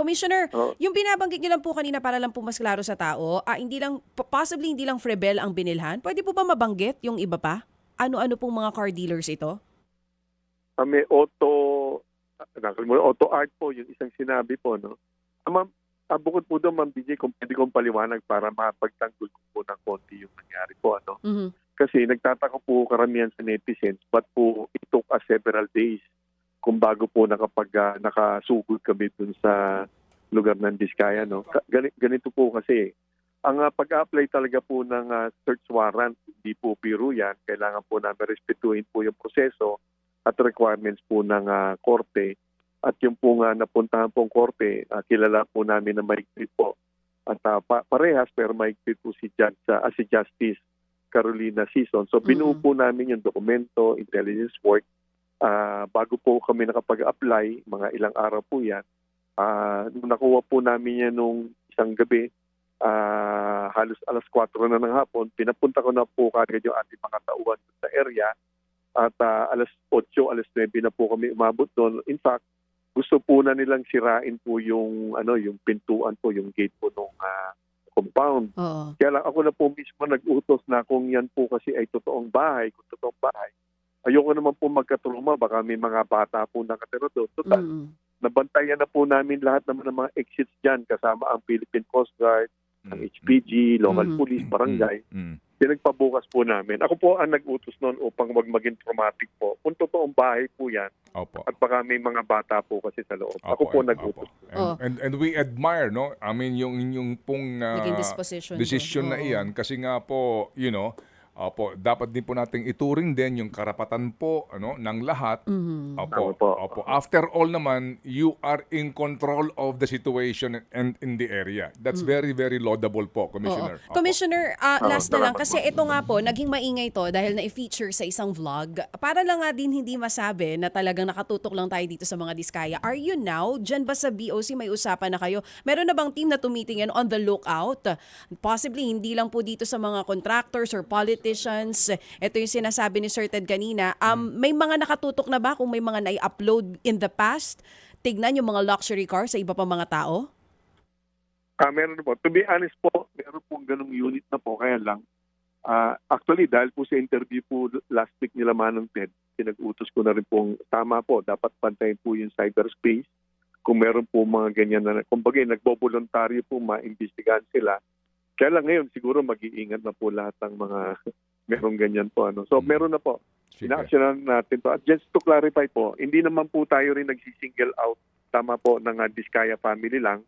Commissioner, Oh, yung binabanggit niyo lang po kanina para lang po mas klaro sa tao, possibly hindi lang Frebel ang binilhan. Pwede po ba mabanggit yung iba pa? Ano-ano pong mga car dealers ito? may auto art po, yung isang sinabi po, no? Ma'am, bukod po doon, Ma'am BJ, kung pwede kong paliwanag para mapagtanggol ko po ng konti yung nangyari po, ano? Mhm. Kasi nagtataka po karamihan sa netizens, but po it took us several days kung bago po nakasugod kami dun sa lugar ng Diskaya. No? Ganito po kasi, ang pag-apply talaga po ng search warrant, hindi po biro yan. Kailangan po namin respetuhin po yung proseso at requirements po ng korte. At yung po napuntahan pong korte, kilala po namin na mahigpit po. At parehas pero mahigpit po si Justice Carolina Sison. So binuo po namin yung dokumento, intelligence work. Bago po kami nakapag-apply, mga ilang araw po yan, nung nakuha po namin yan nung isang gabi, halos alas 4 na ng hapon, pinapunta ko na po kagad yung ating mga tauhan sa area at alas 8, alas 9 na po kami umabot doon. In fact, gusto po na nilang sirain po yung pintuan po, yung gate po nung compound. Oo. Kaya lang ako na po mismo nag-utos na kung yan po kasi ay totoong bahay, kung totoong bahay, ayoko naman po magkatruma, baka may mga bata po nakatira doon. Total, nabantayan na po namin lahat naman ng mga exits dyan, kasama ang Philippine Coast Guard, ang HPG, local police, barangay. Pinagpabukas po namin. Ako po ang nag-utos noon upang wag maging traumatic po. Kung totoong bahay po yan, Opo. at baka may mga bata po kasi sa loob. Ako Opo, po and- nag-utos. opo. And we admire, no? I mean, yung pong Naging disposition decision doon. na Oo. iyan. Kasi nga po, opo, dapat din po nating ituring din yung karapatan po ng lahat. Tama Opo, po. opo. After all naman, you are in control of the situation and in the area. That's very, very laudable po, Commissioner. Oo. Opo. Commissioner, last na lang salamat kasi po. ito nga po, naging maingay to dahil na-feature sa isang vlog. Para lang nga din hindi masabi na talagang nakatutok lang tayo dito sa mga Diskaya. Are you now, dyan ba sa BOC may usapan na kayo? Meron na bang team na tumitingin on the lookout? Possibly hindi lang po dito sa mga contractors or politicians. Ito yung sinasabi ni Sir Ted kanina. May mga nakatutok na ba kung may mga na-upload in the past? Tignan yung mga luxury cars sa iba pang mga tao? Meron po. To be honest po, meron pong ganong unit na po. Kaya lang, actually, dahil po sa interview po last week nila Manong Ted, pinag-utos ko na rin pong tama po. Dapat pantayin po yung cyberspace. Kung meron po mga ganyan na, kumbaga, nagbo-voluntaryo po, maimbestigahan sila. Kaya lang ngayon, siguro mag-iingat na po lahat ng mga merong ganyan po. So, meron na po. Sige. Ina-actionan natin to. At just to clarify po, hindi naman po tayo rin nagsisingle out, tama po, ng Diskaya family lang.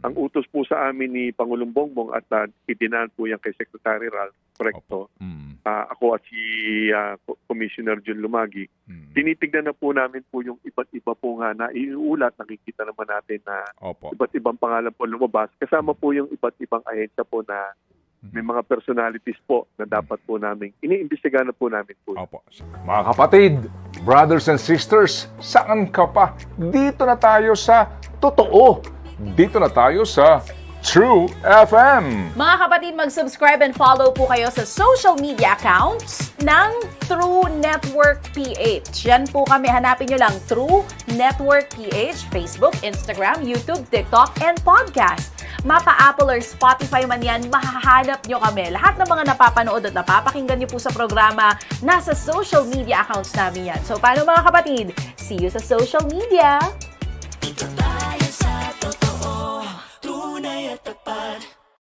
Ang utos po sa amin ni Pangulong Bongbong at idinaan po yan kay Secretary Ralph Recto. Ako at si Commissioner Jun Lumagi. Tinitignan na po namin po yung iba't iba po nga na iulat. Nakikita naman natin na Opo. iba't ibang pangalan po lumabas. Kasama po yung iba't ibang ahensya po na may mga personalities po na dapat po namin iniimbestigahan na po namin po. Opo. Mga kapatid, brothers and sisters, saan ka pa? Dito na tayo sa totoo. Dito na tayo sa True FM. Mga kapatid, mag-subscribe and follow po kayo sa social media accounts ng True Network PH. Yan po kami, hanapin nyo lang True Network PH, Facebook, Instagram, YouTube, TikTok, and podcast. Mapa Apple or Spotify man yan, mahahanap nyo kami. Lahat ng mga napapanood at napapakinggan nyo po sa programa, nasa social media accounts namin yan. So, paano mga kapatid? See you sa social media! Dito tayo sa totoo, tunay at tapat.